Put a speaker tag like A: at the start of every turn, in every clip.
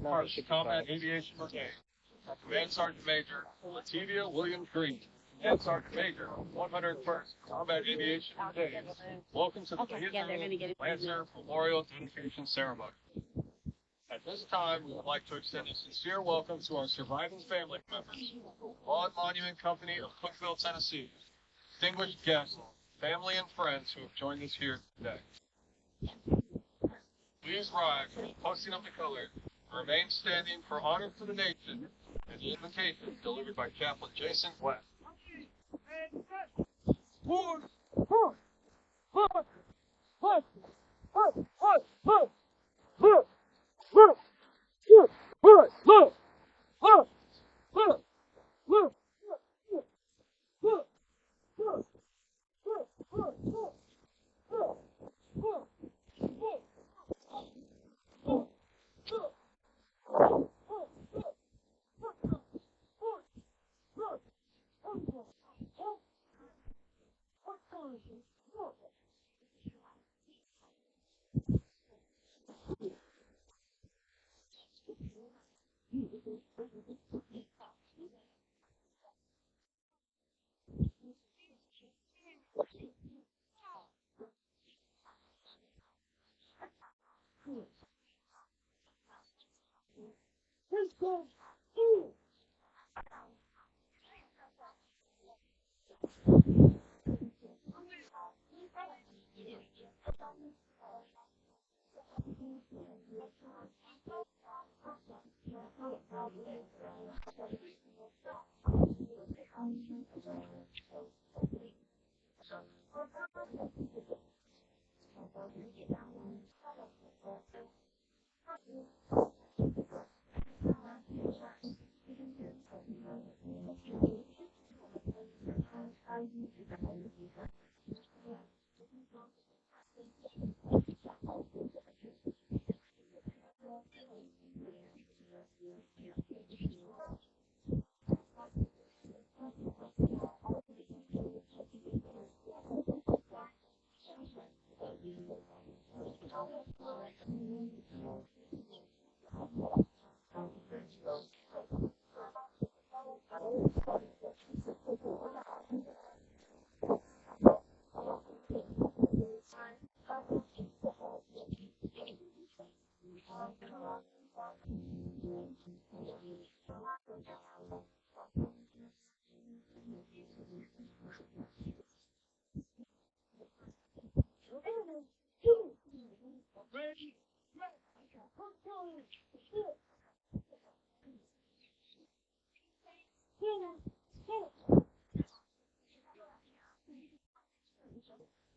A: part of the Combat Aviation Brigade. Command Sergeant Major Lativia Williams Green, Command Sergeant Major, 101st Combat Aviation Brigade. Welcome to the Lancer Memorial Dedication Ceremony. At this time, we would like to extend a sincere welcome to our surviving family members, Lawn Monument Company of Cookeville, Tennessee, distinguished guests, family and friends who have joined us here today. Please rise for the posting of the colors and remain standing for honor to the nation and the invocation delivered by Chaplain Jason West.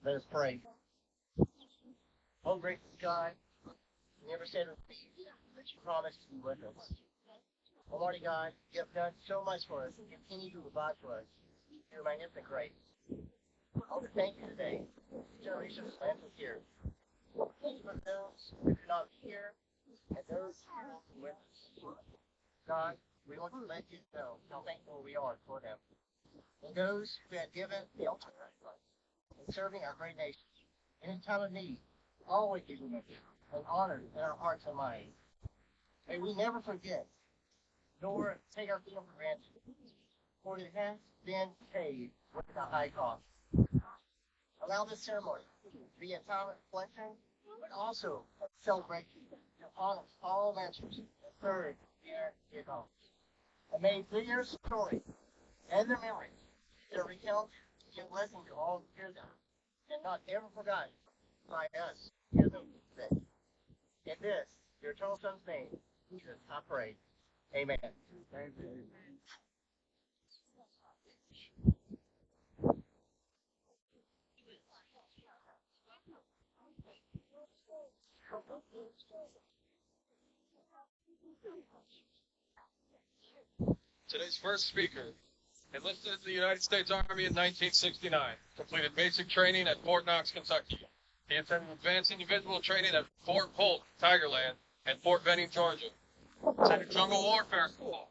B: Let us pray. Oh, great sky, you never said that you promised to be with us. Almighty God, you have done so much for us and continue to provide for us. Your magnificent grace. I want to thank you today. This generation of Lancer here. Thank you for those who are not here and those who are with us. God, we want to let you know how thankful we are for them. And those who have given the ultimate sacrifice in serving our great nation. In a time of need, always give you an honor in our hearts and minds. May we never forget, nor take our freedom for granted, for it has been paid with a high cost. Allow this ceremony to be a time of reflection, but also a celebration to honor all Lancers that served here in home. And may through your story and their memories, their recount be a blessing to all who hear them, and not ever forgotten by us here today. In this, your eternal Son's name, Jesus, I pray. Amen. Amen.
A: Today's first speaker enlisted in the United States Army in 1969, completed basic training at Fort Knox, Kentucky. He attended advanced individual training at Fort Polk, Tigerland, and Fort Benning, Georgia. Attended Jungle Warfare School.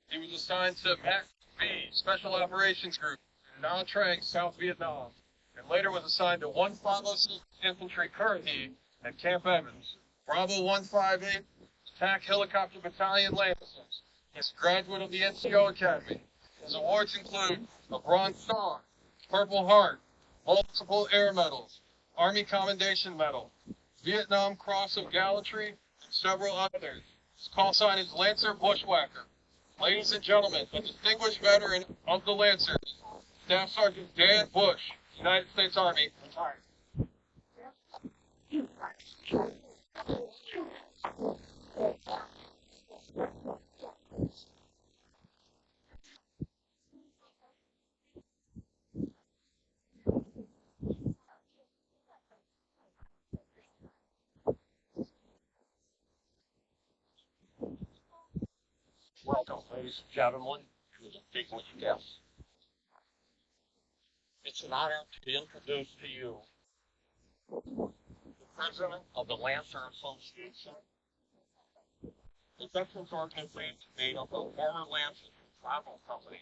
A: He was assigned to MAC B Special Operations Group in Nha Trang, South Vietnam, and later was assigned to 156 Infantry Currahee at Camp Evans, Bravo 158, Attack Helicopter Battalion Lancers. He's a graduate of the NCO Academy. His awards include a Bronze Star, Purple Heart, multiple air medals, Army Commendation Medal, Vietnam Cross of Gallantry, and several others. His call sign is Lancer Bushwhacker. Ladies and gentlemen, a distinguished veteran of the Lancers, Staff Sergeant Dan Bush, United States Army, retired.
C: Welcome, ladies and gentlemen, to the Bigwig Guest. It's an honor to introduce to you the President of the Lancer Association. The Veterans Organization made up of former Lancers Travel Company,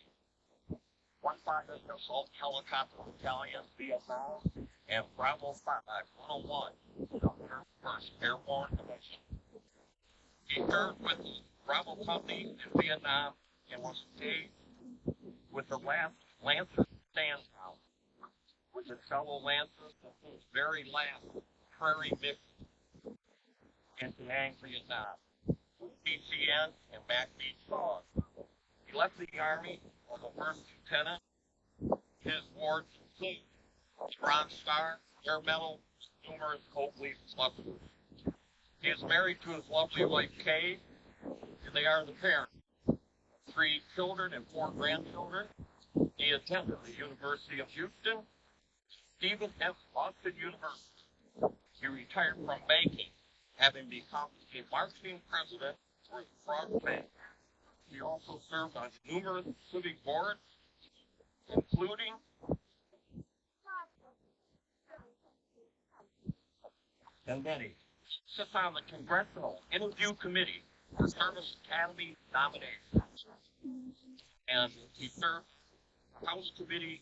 C: 100 Assault Helicopter Battalion, Vietnam, and Bravo 5, 101, the 101st Airborne Division. He served with the Bravo Company in Vietnam and was engaged with the last Lancer standout with his fellow Lancers in his very last prairie mission in Penang, Vietnam, with BCN and Mac Beach Dog. He left the Army as a first lieutenant. His awards include Bronze Star, Air Medal, numerous Oak Leaf Buses. He is married to his lovely wife, Kay, and they are the parents of 3 children and 4 grandchildren. He attended the University of Houston, Stephen F. Austin University. He retired from banking, having become a marketing president for the Frog Bank. He also served on numerous civic boards, including and many. Sits on the Congressional Interview Committee for Service Academy nominations. And he served House Committee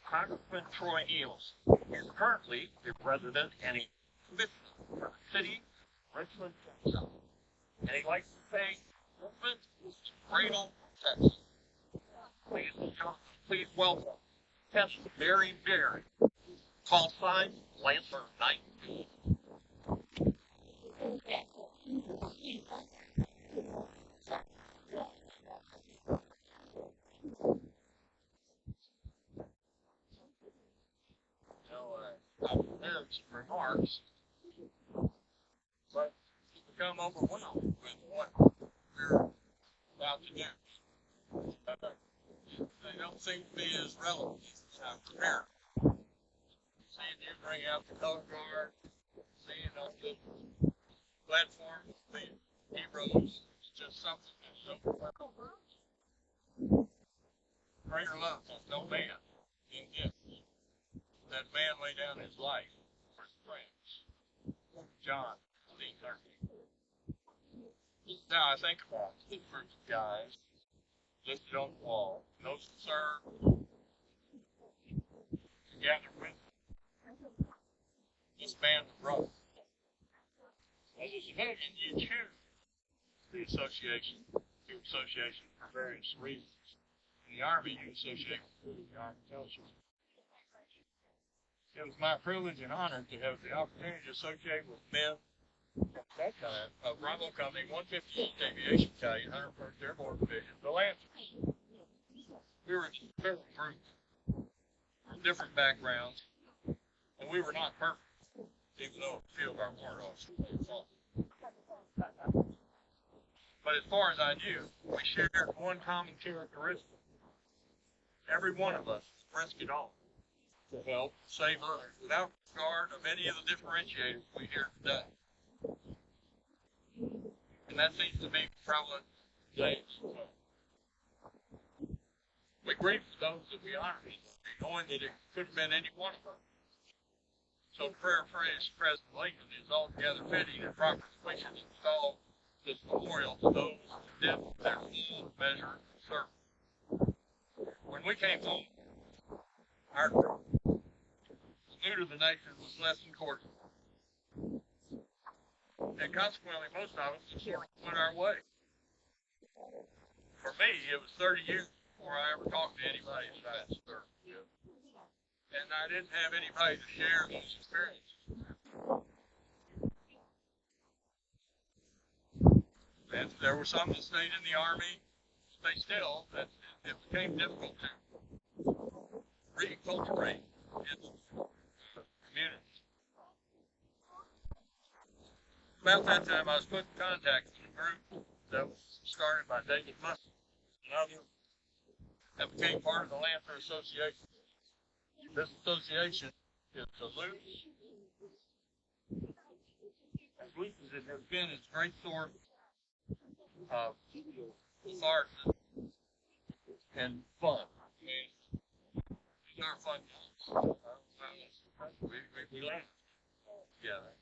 C: Congressman Troy Eels. He is currently a resident and a commissioner for the city of Richmond, Texas. And he'd like to say, Richmond is great old Texas. Please welcome Tess Mary Berry. Call sign Lancer 19. I've prepared some remarks, but you become overwhelmed with what we're about to do. They don't seem to be as relevant as I'm prepared. Seeing you bring out the color guard, seeing on the platform, seeing heroes, it's just something that's so profound. Greater love has no man in this. That man laid down his life for his friends. John 13. Now I think about this group of guys listed on the wall. Those who serve together with this band of brothers. As a civilian, you choose the association for various reasons. In the Army, you associate with the Army Fellowship. It was my privilege and honor to have the opportunity to associate with men at that time of Bravo Company, 158th Aviation Battalion, 101st Airborne Division, the Lancers. We were a different group, different backgrounds, and we were not perfect, even though a few of our warrant officers were. But as far as I knew, we shared one common characteristic. Every one of us risked it all to help save others without regard of any of the differentiators we hear today. And that seems to be prevalent today. We grieve for those that we honor, knowing that it could have been any one of us. So to paraphrase President Lincoln is altogether fitting and proper we should install this memorial to those who did their full measure of service. When we came home, our salute of the nation was less than cordial. And consequently, most of us just sort of went our way. For me, it was 30 years before I ever talked to anybody besides her. And I didn't have anybody to share those experiences. And there were some that stayed in the Army, stay still, that it became difficult to recultivate in the community. About that time, I was put in contact with a group that was started by David Musson and others that became part of the Lancer Association. This association is a loose as it has been. It's a great source of art and fun. These are fun times. We laugh together.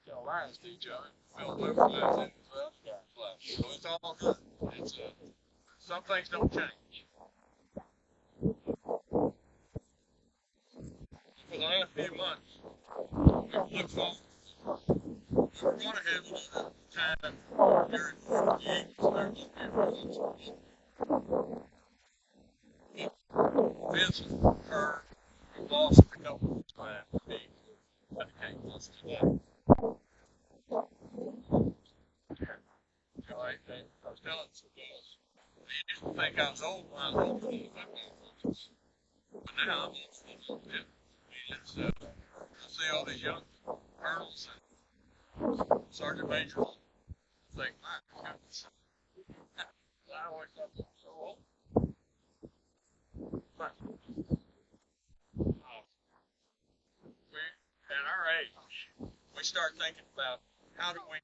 C: Tell lies to each other. Feel butterflies in the flesh. So it's all good. It's some things don't change. For the last few months, we've looked forward. We're going to have another time here in the Eagles. Vincent heard we lost a couple of times. But it came close to that. I was telling some guys, they used to think I was old when I was older than the football coaches. But now I'm old. I see all these young colonels and sergeant majors. I think, my goodness. I always thought they were so old. But we, at our age, we start thinking about how do we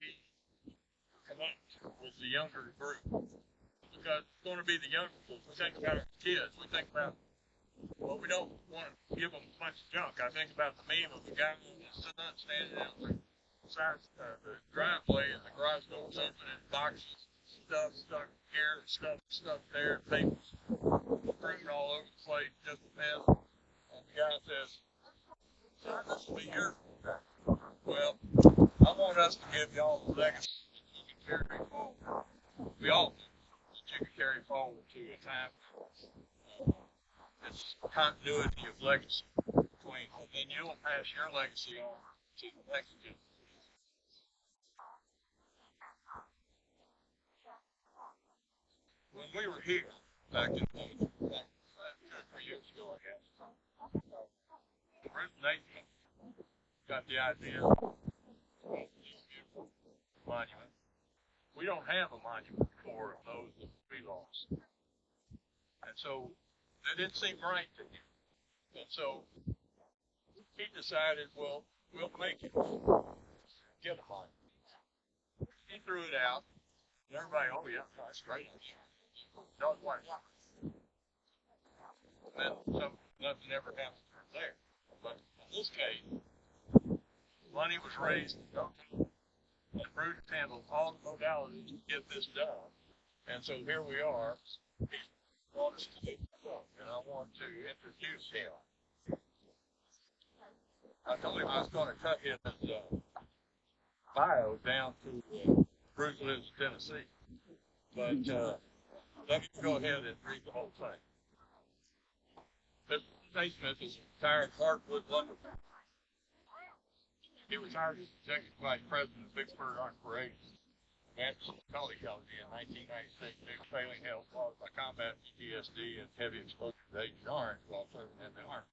C: connect with the younger group. Because it's going to be the younger group. We think about our kids. We think about, well, we don't want to give them a bunch of junk. I think about the meme of the guy and his son standing out there beside the driveway and the garage doors open and boxes, stuff stuck here and stuff there, and papers strewn all over the place, just a mess. And the guy says, son, this will be yours. Well, I want us to give y'all the legacy that you can carry forward. We all do. That you can carry forward to a time. It's continuity of legacy between, and then you'll pass your legacy on to the next generation. When we were here, back in 2 or 3 years ago, I guess, Bruce Nathan got the idea of this beautiful monument. We don't have a monument for those that we lost. And so that didn't seem right to him. And so he decided, well, we'll make it. Get a monument. He threw it out. And everybody, oh yeah, that's great. Don't want it. Then nothing ever happened from there. But in this case, money was raised and Bruce handled all the modalities to get this done. And so here we are. He brought us to do stuff, and I want to introduce him. I told him I was going to cut his bio down to Bruce lives in Tennessee. But let me go ahead and read the whole thing. Mr. Naismith is a retired hardwood lumberman. He retired as Executive Vice President of Vicksburg Operations Anderson College in 1996 due to failing health caused by combat PTSD and heavy exposure to Agent Orange while serving in the Army.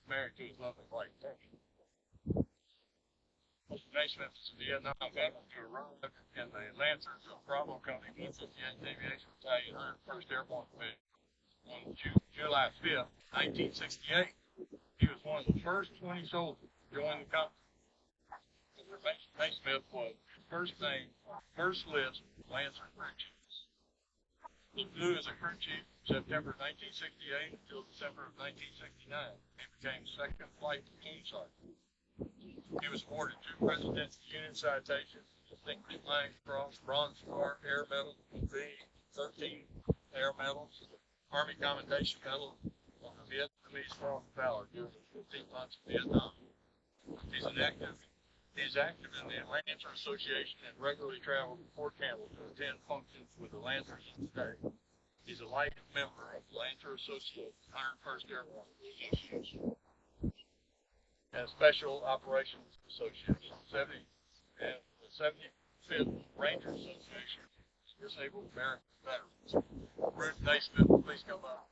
C: Married to his lovely wife, Peggy. Mr. Naismith is a Vietnam veteran who arrived in the Lancers of Bravo Company 158th Aviation Battalion, 101st Airborne Division. On July 5th, 1968, he was one of the first 20 soldiers to join the company. Mr. Naismith was first name, first list, Lancer crew chiefs. He flew as a crew chief from September 1968 until December of 1969. He became second flight platoon sergeant. He was awarded 2 President's Unit Citations, Distinguished Flying Cross, Bronze Star, Air Medal, V-13 Air Medals, Army Commendation Medal, on the Vietnamese Cross of Valor during the 15 months of Vietnam. He's active in the Lancer Association and regularly travels to Fort Campbell to attend functions with the Lancers in the state. He's a life member of the Lancer Association, 101st Airborne and Special Operations Association, 70 and the 75th Ranger Association, Disabled American Veterans. Ruth Naismith, please come up.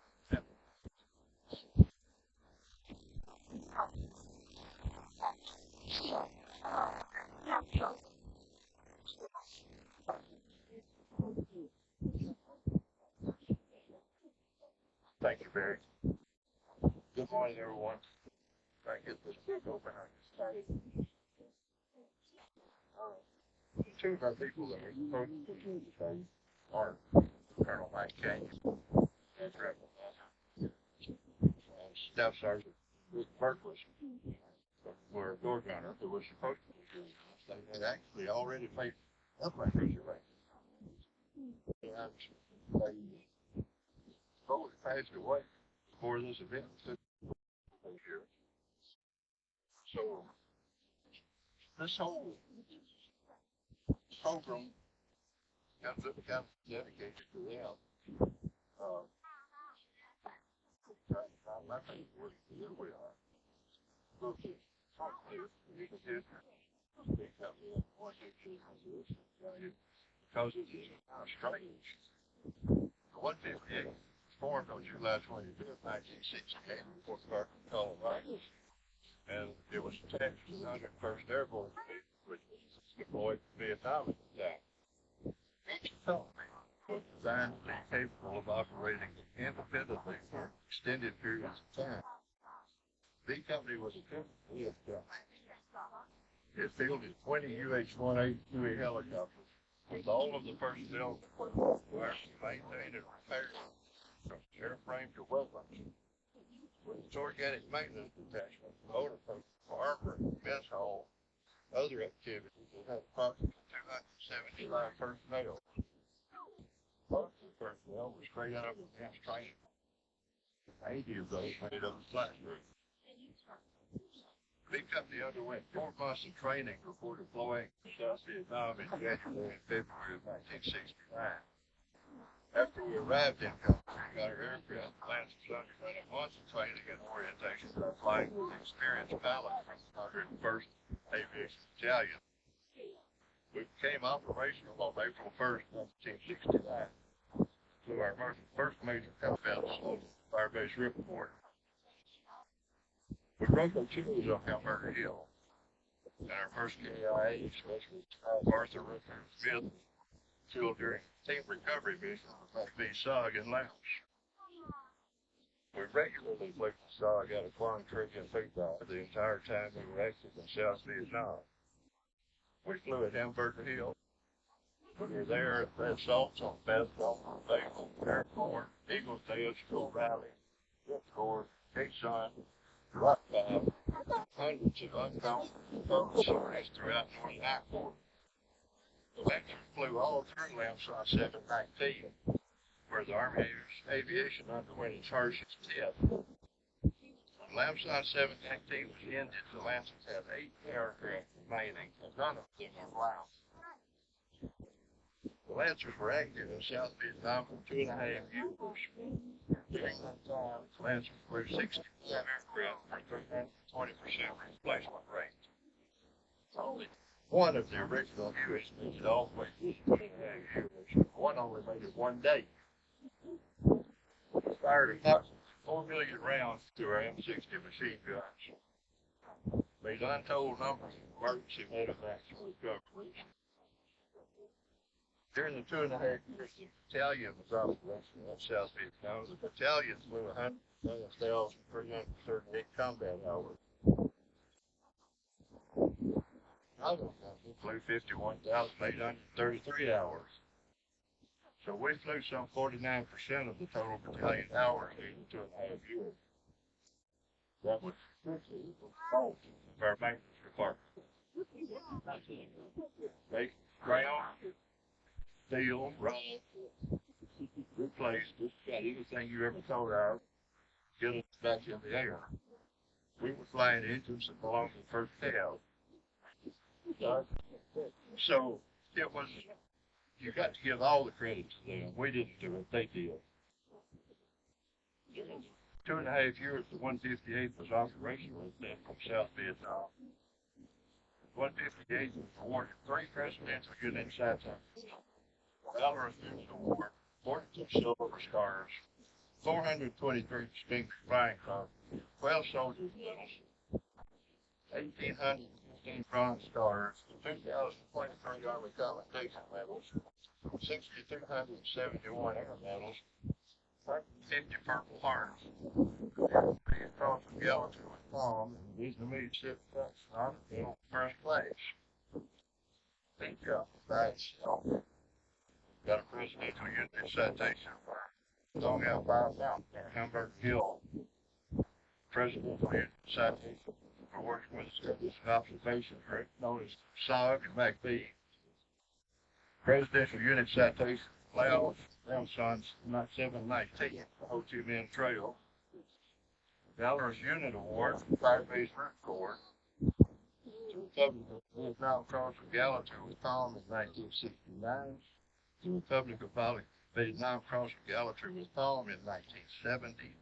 C: Thank you, Barry. Good morning, everyone. Try and get this book open. Two of our people that are supposed to be today are Colonel Mike King and Staff Sergeant Rick Berkeley, were a door gunner who was supposed to be doing this. They had actually already paid up my reservation. And they both passed away before this event took place. So this whole program got dedicated to them. Here we are. Because it's strange. The 158 was formed on July 25th, 1968, in Fort Carson, Colorado. And it was attached to the 101st Airborne, which was deployed to Vietnam at the time. Each company was designed to be capable of operating independently for extended periods of time. B Company was a company. It fielded 20 UH-1A Huey helicopters with all of the personnel required to maintain and repair from airframe to weapons. With its organic maintenance detachment, motor post, armor, mess hall, other activities, it had approximately 275 personnel. Most of the personnel was straight out of advanced training. 80 of those made up the flight group. B Company underwent 4 months of training before deploying to South Vietnam in January and February of 1969. After we arrived in Campbell, we got our aircraft, Lancer underwent months of training and orientation by flying with experienced pilots from the 101st Aviation Battalion. We became operational on April 1st, 1969, through our first major Campbell fire-based report. We broke our tools on Hamburger Hill, and our first KIA specialist, Arthur Rutherford Smith, killed during team recovery mission with B SOG and Laos. We regularly flew the SOG out of Quang Tri and Phu Bai the entire time we were active in South Vietnam. We flew at Hamburger Hill. We were there at assaults on Bethel, Basil, Airborne, Eagles Nest, O'Reilly, Whipcord, Quezon, Rock 5, hundreds of unknown stories throughout North Nightport. The Lancers flew all through Lamson 719, where the Army Aviation underwent its harshest test. When Lamson 719 was ended, the Lancers had 8 aircraft remaining, and none of them were Laos. The Lancers were active in South Vietnam for 2.5 years. During that time, the Lancers flew 65 aircraft for 320% replacement rate. Only one of the original Hueys made it all the way through 2.5 years. One only made it 1 day. We fired approximately 4 million rounds to our M60 machine guns. These untold numbers of emergency medevacs and recoveries. During the 2.5 years, the battalion was operational in South Vietnam. The battalion flew 107,338 combat hours. Another company flew 51,833 hours. So we flew some 49% of the total battalion hours in 2.5 years. That was strictly the fault of our maintenance department. They ground, steel, rod, replace just about anything you ever thought of, get it back in the air.
D: we were flying engines that belonged to the first cab. So it was, you got to give all the credit to them. We didn't do it, they did. 2.5 years, the 158th was operational from South Vietnam. 158th was awarded 3 presidential unit citations, Valorous Unit Award, 42 silver stars, 423 distinguished flying crosses, 12 soldiers medals, 1,815 bronze stars, 2,023 Army Commendation medals, 6,271 air medals, 150 Purple Hearts, 3 Cross of Gallantry with Palm, and Vietnamese ship trucks on first place. Thank you. Thanks. Got a presidential unit citation for Long Out Fire Mountain, Hamburg Hill. Presidential unit citation for working with the observation group known as SOG and MacBee. Presidential unit citation for Laos, Ramson's 719, Ho Chi Minh Trail. Valorous Unit Award for Fire Base Route Corps. Republic of Vietnam Cross of Gallantry with Palm in 1969. The Republic of Vietnam Cross of Gallantry with Palm in 1970.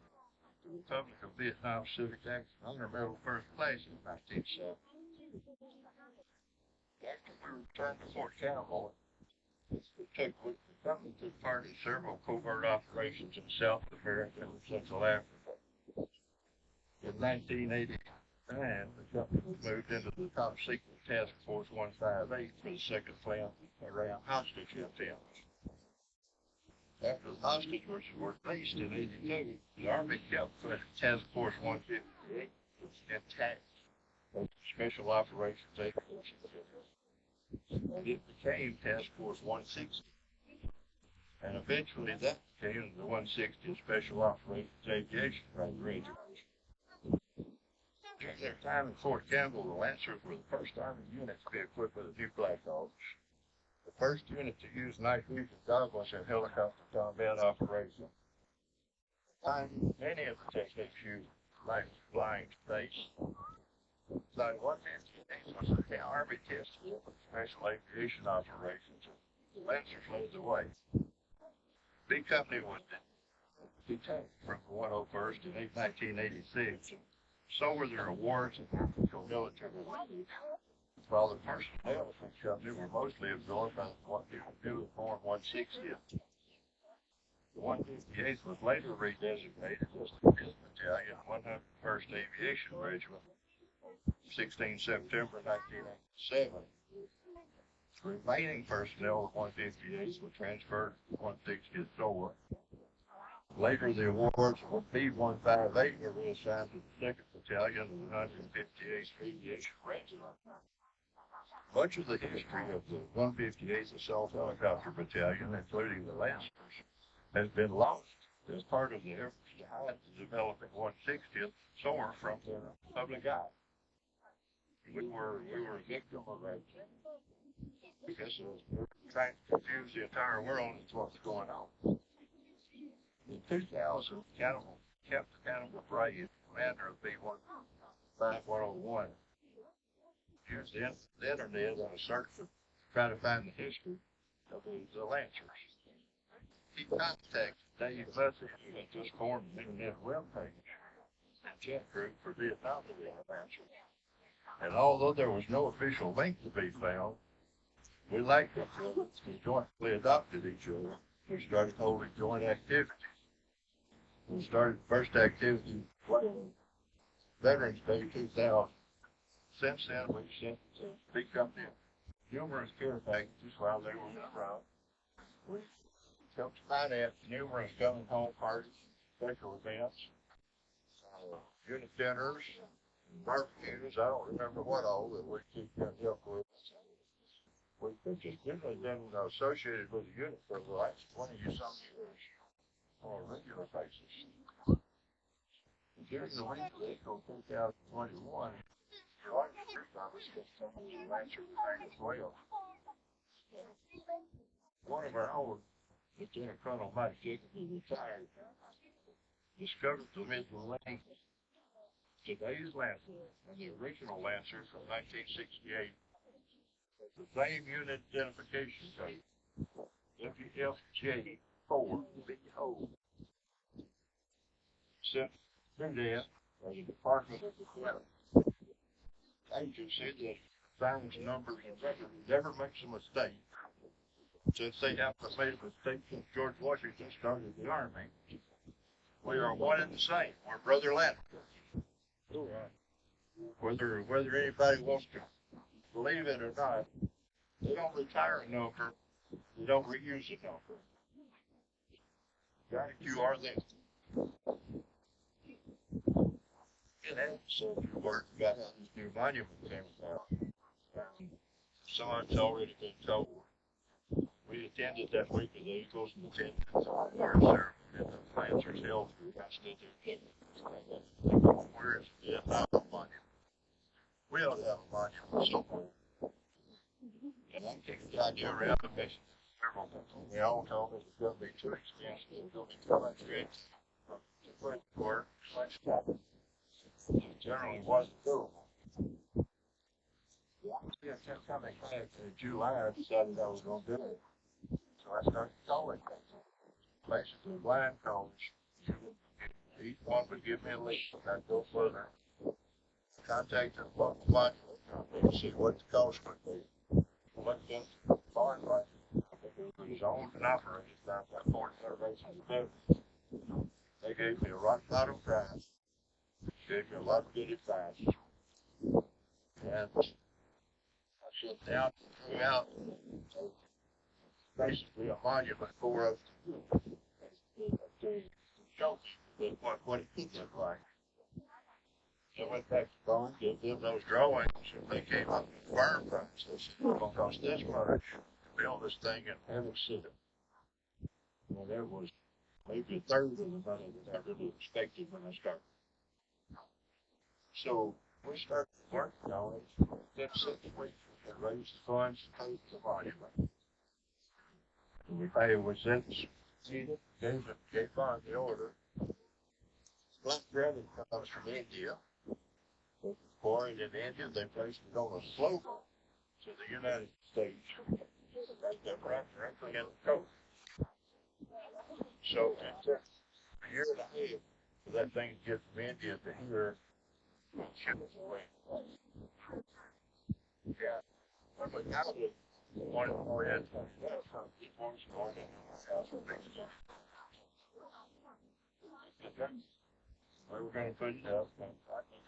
D: The Republic of Vietnam Civic Action Honor Medal First Place in 1970. After we returned to Fort Campbell, the company took part in several covert operations in South America and Central Africa. In 1989, the company moved into the top secret Task Force 158 for the second plan around hostage attempts. After the hostages were released in 1982, the Army kept Task Force 158 intact as Special Operations Agency. And it became Task Force 160. And eventually that became the 160 Special Operations Aviation Regiment. During their time in Fort Campbell, the Lancers were the first Army unit to be equipped with a new Black Hawks. The first unit to use night vision goggles in helicopter combat operations. Many of the techniques used like flying space. Flight 158 was the Army test for special aviation operations. The Lancers led the way. B Company was detached from the 101st in 1986. So were their awards and official military leave. While the personnel from the company were mostly absorbed by what people do with Form 160. The 158th was later redesignated as the 5th Battalion, 101st Aviation Regiment, 16 September 1987. The remaining personnel of 158th were transferred to 160th Corps. Later, the awards for B-158 were reassigned to the 2nd Battalion, 158th Aviation Regiment. Much of the history of the 158th Assault Helicopter Battalion, including the Lancers, has been lost as part of the efforts to hide the developing 160th SOAR from the public eye. We were a victim of that because we were trying to confuse the entire world as to what's going on. In 2000, Captain Campbell, commander of B-5101, used the internet on a search to try to find the history of the Lancers. He contacted Dave Bussey and just formed an internet webpage, chat group for Vietnam Lancers. And although there was no official link to be found, we liked each other and jointly adopted each other. We started holding joint activities. We started the first activity Veterans Day 2000. Since then, we've sent the big company numerous care packages while they were in the front. We've helped finance numerous coming home parties, special events, unit dinners, barbecues. I don't remember what all that we keep help with. We've just generally been associated with the unit for the last 20-some years on a regular basis. During the week of April 2021, one of our own, Lieutenant Colonel Mike Jacob, who retired, discovered the missing link Today's Lancers and the original Lancers from 1968 has the same unit identification code, WFJ4BO. Since then, the Department of Defense agency that signs numbers and records never makes a mistake. Since they haven't made a mistake since George Washington started the Army, we are one and the same. We're Brother Lancers. Whether anybody wants to believe it or not, they don't retire a number, they don't reuse a number. God, you are them. And then so you work about how this new monument came about. Some of it's already been told. We attended that week of the Eagles and attended the award ceremony at the Lancers held through where is the Vietnam monument? We ought to have a monument somewhere. And I kicked the idea around the mission. We all told us it's going to be too expensive. It's going to be too much risk. But work, much time. It generally wasn't doable. Yeah, just coming back in July, I decided I was going to do it. So I started calling places with blind calls. Each one would give me a link. I'd go further. Contact the local monument company to see what the cost would be. What the foreign license was owned and operated by foreign federations of business. They gave me a rock bottom price. Gave me a lot of good advice. And I sat down and drew out basically a monument for us to show what it could look like. So I went back to Boeing, gave them those drawings, and they came up with a firm price. They said, it's going to cost this much to build this thing in every city. Well, there was maybe a third of the money that I really expected when I started. So we started working on it. Then 6 weeks, we raised the funds to pay for the monument. And if I was in gave on the order. Black granite comes from India. Pouring in India, they placed it on a slope to the United States. They wrapped directly in the coast. So it took a year and a half for that thing to get from India to here. Yeah. But now that one more head, we were going to put it up. I think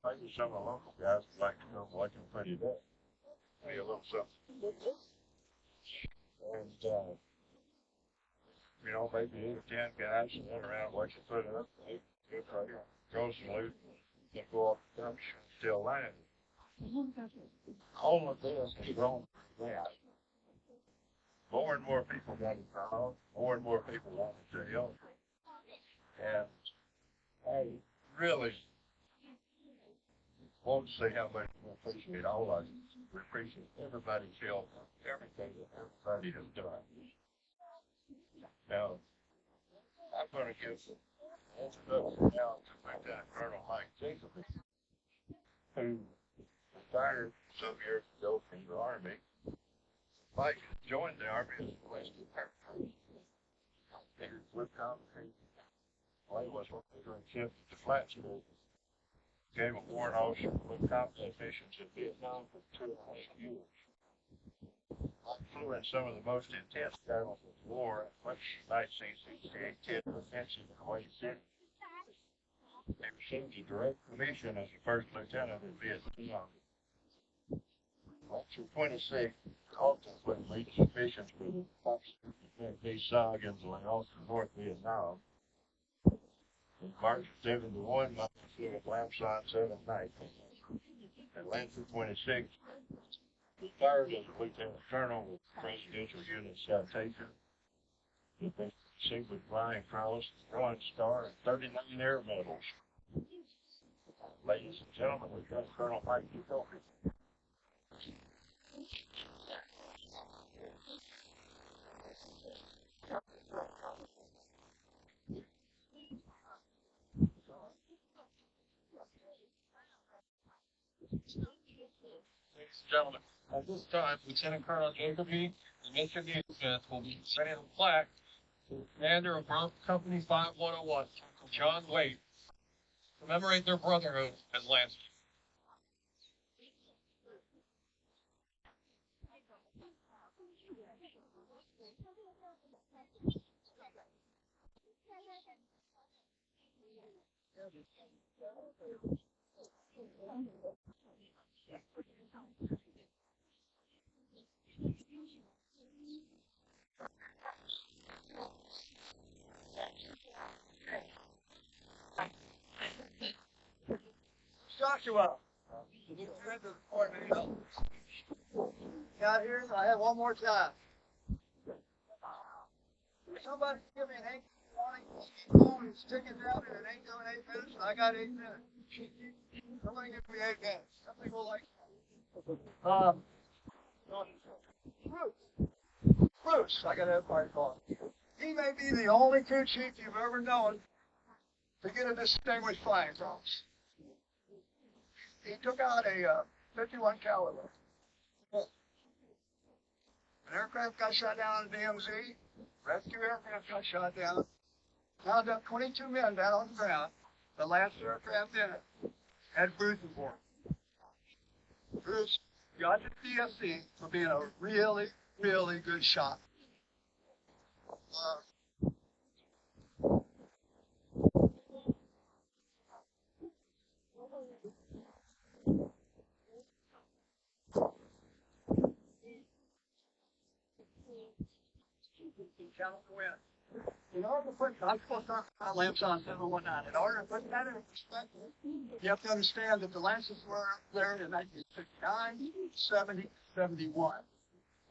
D: maybe some of the local guys would like to know what can put it up. Maybe a little something. And, you know, maybe 8 or 10 guys went around what you put up. They go salute and go off the junction, still land. All of this has grown fast. More and more people got involved. More and more people wanted to help. And I really want to say how much we appreciate all of it. We appreciate everybody's help, everything that everybody has done. Now, I'm going to give an introduction now to Lieutenant Colonel Mike Jacob, who retired some years ago from the Army. Mike joined the Army as a enlisted paratrooper. He was with Company. Well, he was doing shift at the flat school. Gave a warrant officer with combat missions in Vietnam for 2.5 years. I flew in some of the most intense battles of the war, which 1968 10 offensive in Kuwait City. He received a direct commission as a first lieutenant in Vietnam. After 26, often would lead missions with these Saugans in Laos and North Vietnam. In March of 71, Mike flew at Lamson 7 nights. At Lancer 26, retired as a lieutenant colonel with Presidential Unit Citation. He received with Flying Cross, Bronze Star, and 39 air medals. Ladies and gentlemen, we've got Colonel Mike Jacob.
C: Gentlemen, at this time, Lieutenant Colonel Jacoby and Mr. Smith will be presenting a plaque to the commander of Company 5101, John Wade, to commemorate their brotherhood as Lancers.
B: Joshua, you read the report, got here, I have one more time. Somebody give me an 8:20 and stick it down and it ain't doing 8 minutes, and I got 8 minutes. Somebody give me 8 minutes. Some people like Bruce, I got to have my call. He may be the only crew chief you've ever known to get a distinguished flying cross. He took out a 51 caliber. An aircraft got shot down in DMZ. Rescue aircraft got shot down. Found up 22 men down on the ground. The last aircraft in it had Bruce aboard. Bruce got the DSC for being a really, really good shot. In order to put, I'm supposed to talk about Lamson 719. In order to put that in perspective, you have to understand that the Lancers were there in 1969, 70, 71.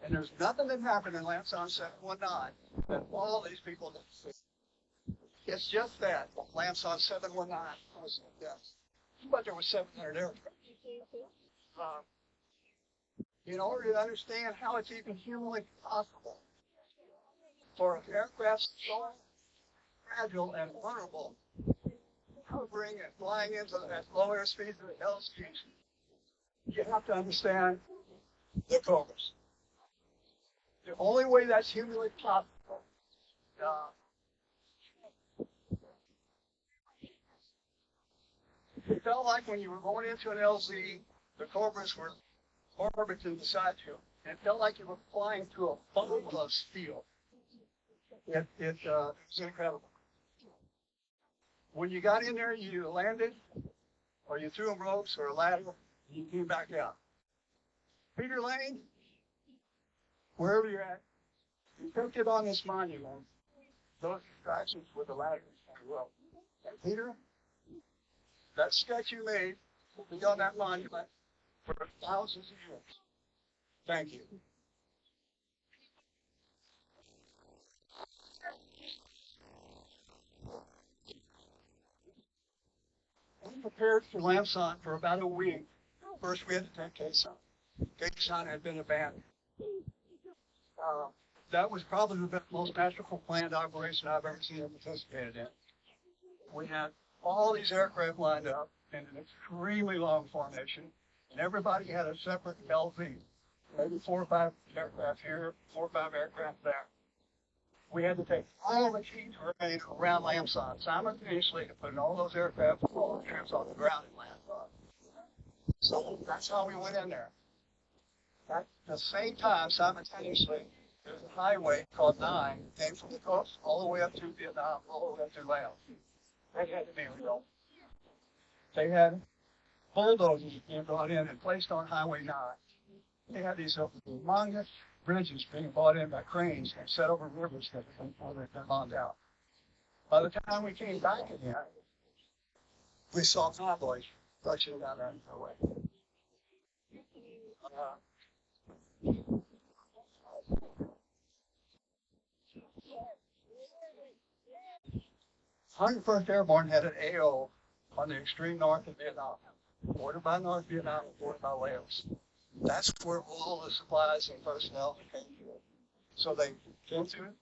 B: And there's nothing that happened in Lamson 719 that all these people didn't see. It's just that, Lamson 719 was a death. But there was 700 aircraft. In order to understand how it's even humanly possible for an aircraft so fragile and vulnerable, hovering and flying into at low air speeds and LCs, you have to understand the covers. The only way that's humanly possible, it felt like when you were going into an LZ, the cobras were orbiting beside you. And it felt like you were flying through a bubble of steel. It was incredible. When you got in there, you either landed, or you threw them ropes or a ladder, and you came back out. Peter Lane, wherever you're at, you took it on this monument, those distractions with the ladders and rope. And Peter, that sketch you made will be on that monument for thousands of years. Thank you. We prepared for Lamson for about a week. First, we had to take Quezon. Quezon had been abandoned. That was probably the most masterful planned operation I've ever seen or participated in. We had all these aircraft lined up in an extremely long formation, and everybody had a separate LV. Maybe 4 or 5 aircraft here, 4 or 5 aircraft there. We had to take all the key terrain around Lamson simultaneously to put in all those aircraft and all the troops on the ground in Lamson. So that's how we went in there. At the same time, simultaneously, there's a highway called 9, came from the coast all the way up to Vietnam, all the way up to Laos. They had to be rebuilt. They had bulldozers being brought in and placed on Highway 9. They had these humongous bridges being brought in by cranes and set over rivers that had been bombed out. By the time we came back again, we saw convoys touching down there the way. 101st Airborne had an AO on the extreme north of Vietnam, bordered by North Vietnam and bordered by Laos. That's where all the supplies and personnel came from. So they came through,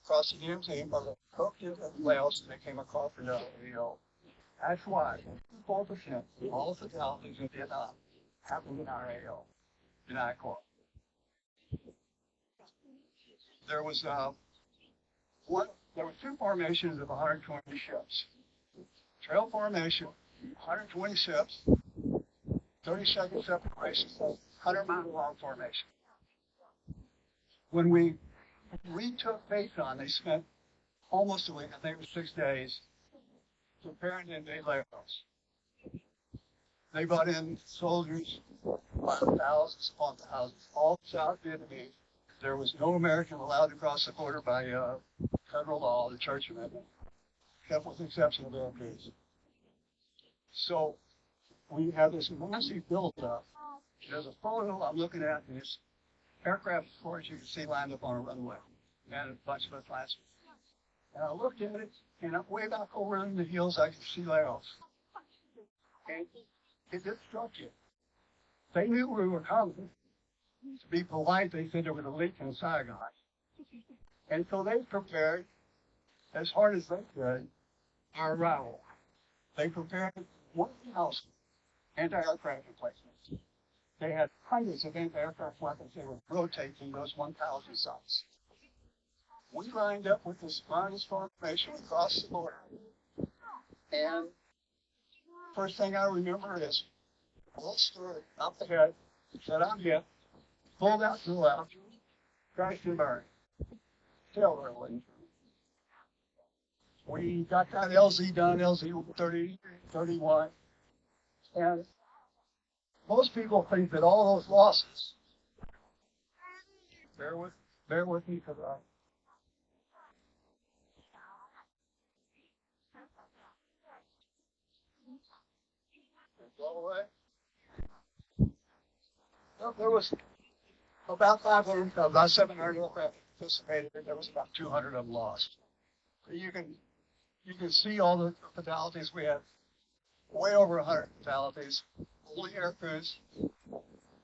B: across the DMZ, or they cooked into Laos, and they came across the AO. That's why 4% of all the fatalities in Vietnam happened in our AO.
E: in Iowa. There was there were two formations of 120 ships. Trail formation, 120 ships, 30-second separation, 100-mile long formation. When we retook Payson, they spent almost a week, I think it was 6 days, preparing to invade Laos. They brought in soldiers by thousands upon thousands, all South Vietnamese. There was no American allowed to cross the border by federal law, the Church Amendment, except with the exception of Europeans. So we have this massive buildup. There's a photo I'm looking at, and this aircraft, of course, you can see lined up on a runway, and a bunch of us last week. And I looked at it, and up way back over in the hills, I could see Laos. And it just struck you. They knew we were coming. To be polite, they said there was a leak in Saigon. And so they prepared, as hard as they could, our arrival. They prepared 1,000 anti-aircraft emplacements. They had hundreds of anti-aircraft weapons. They were rotating those 1,000 sites. We lined up with this largest formation across the border. And first thing I remember is holster up ahead, said I'm hit, pulled out to the left, crashed and burned. Tail rolling. We got that LZ done, LZ 30, 31. And most people think that all those losses, bear with me for that. Go away. Well, there was about 500, about 700 aircraft participated. There was about 200 of them lost. So you can see all the fatalities. We had way over 100 fatalities. Only air crews,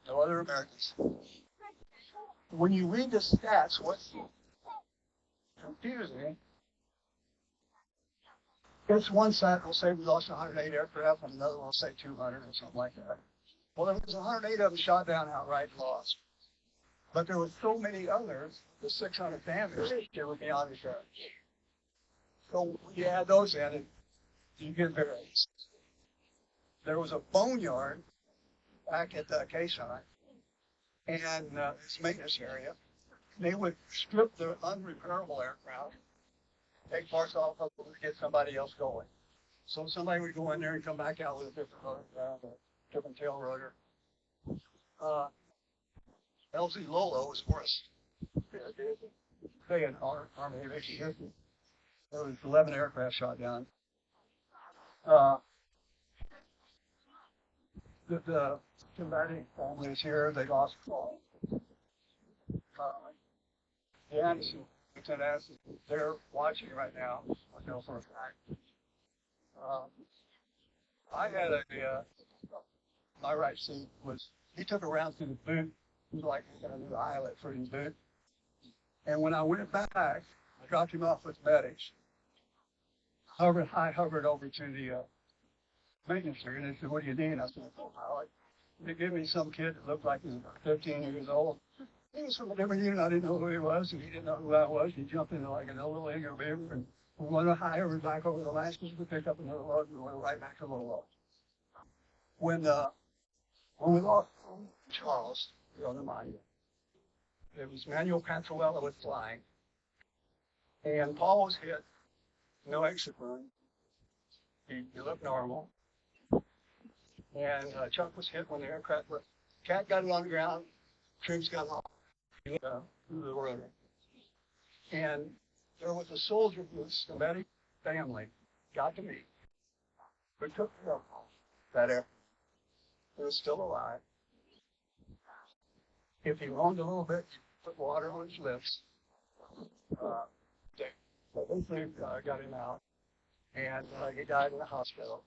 E: no other Americans. When you read the stats, what's confusing? It's one side will say we lost 108 aircraft, and another one will say 200 or something like that. Well, there was 108 of them shot down outright and lost. But there were so many others, the 600 damaged, they were beyond repair. So when you add those in, and you get various. There was a boneyard back at the Quezon and this maintenance area. They would strip the unrepairable aircraft, take parts off of them to get somebody else going. So somebody would go in there and come back out with a different rotor, a different tail rotor. LZ Lolo was worse. They had Army Aviation. There was 11 aircraft shot down. The combating families here, they lost all. The Anderson, Lieutenant Anderson, they're watching right now. I know for a fact. I had my right seat was, he took a round through the boot. He was like a new eyelet for his boot. And when I went back, I dropped him off with medics. I hovered over to the maintenance area, and they said, "What do you need?" I said, "Pilot." They gave me some kid that looked like he was about 15 years old. He was from a different unit. I didn't know who he was, and he didn't know who I was. He jumped into like a little English river, and we went high over back over the Alaskans. We picked up another load, and we went right back to the little load. When we lost Charles, the other mine, it was Manuel Patruella was flying, and Paul was hit. No exit wound. He looked normal. And Chuck was hit when the aircraft were. Cat got him on the ground. Troops got him off through the rotor. And there was a soldier whose medic family got to meet. We took care of that aircraft. He was still alive. If he moaned a little bit, put water on his lips. But eventually got him out, and he died in the hospital.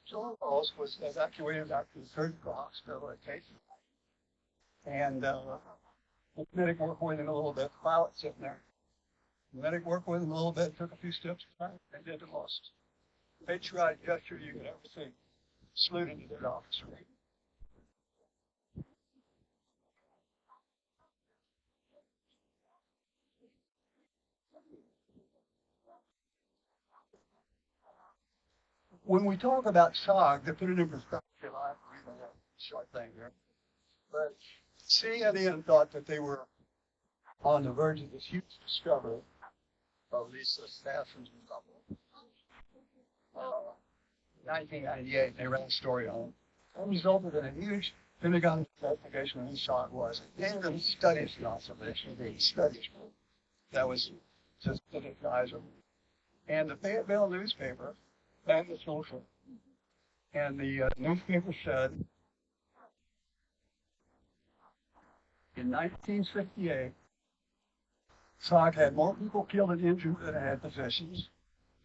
E: John Ross was evacuated back to the surgical hospital at Casey. And the medic worked with him a little bit, the pilot sitting there. The medic worked with him a little bit, took a few steps back, and did the most patriotic gesture you could ever see. Saluted to their officer. When we talk about SOG, to put it in perspective, I'm reading a short thing here, but CNN thought that they were on the verge of this huge discovery of these assassins and stuff. 1998, they ran a story on it. It resulted in a huge Pentagon investigation of who SOG was, and the studies and observations, the studies that was just advisor. And the Fayetteville newspaper ran the social, and the newspaper said in 1968, SOG had more people killed and injured than it had positions.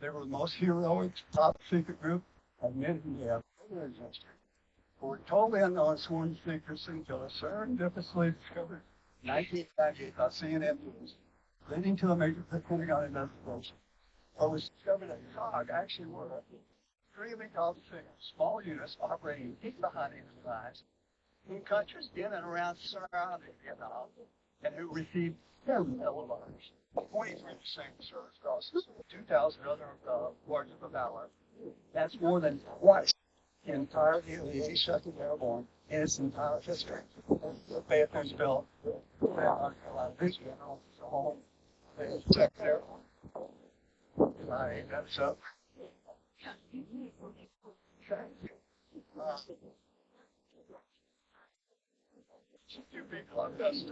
E: They were the most heroic, top secret group of men who have ever existed. Were totally unknown sworn secrets until a serendipitously discovered 1998 by CNN News, leading to a major Pentagon investigation. It was discovered that SOG actually were extremely complicated small units operating deep behind enemy lines in countries in and around surrounding Vietnam, and who received 10 elevators, 23% service crosses, 2,000 other warriors of valor. That's more than twice the entirety of the 82nd Airborne in its entire history. The Fayetteville North Carolina Division is a home. They check there. That's up. Two people I've just,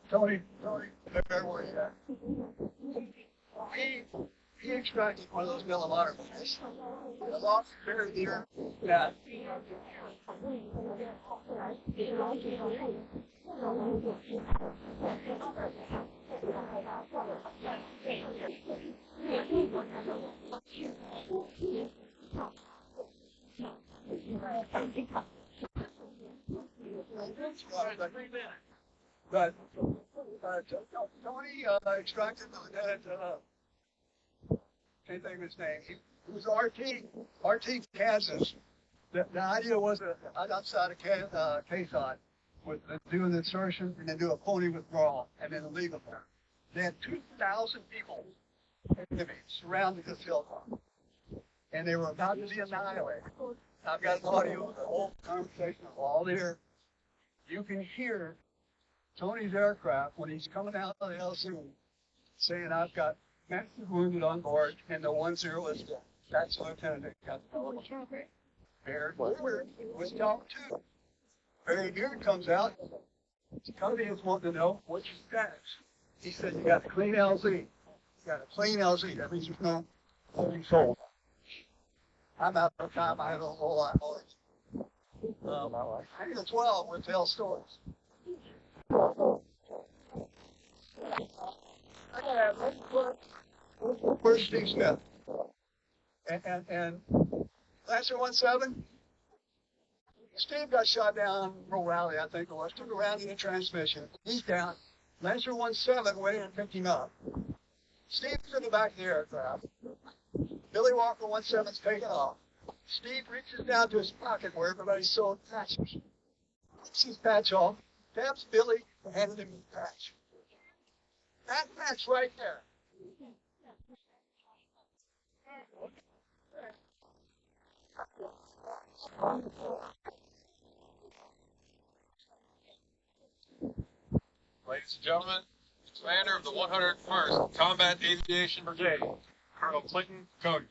E: Tony, where were you at? He extracted one of those millimeter fish. A lot very near that. But Tony extracted that. Can't think of his name. It was RT, Kansas. The idea was outside of KSOT, with doing the insertion and then do a phony withdrawal and then leave them there. They had 2,000 people surrounding this hilltop, and they were about to be annihilated. I've got an audio of the whole conversation of all there. You can hear Tony's aircraft when he's coming out of the LC saying, "I've got massive wounded on board, and the 1-0 is dead." That's the lieutenant that got the Barry Woodward was talked to. Barry Beard comes out. The Canadians want to know what's your status. He said, "You got a clean LZ. You got a clean LZ. That means there's no holding sold." I'm out of time. I have a whole lot more. My wife. I need a 12 would tell stories. Where's Steve Smith? And Lancer 17, Steve got shot down in Roll Valley, I think it was. Took around in the transmission. He's down. Lancer 17 went in and picked him up. Steve's in the back of the aircraft. Billy Walker 17's taking off. Steve reaches down to his pocket where everybody's sewing patches. Takes his patch off, taps Billy, and handed him his patch. That patch right there.
A: Ladies and gentlemen, Commander of the 101st Combat Aviation Brigade, Colonel Clinton Cody.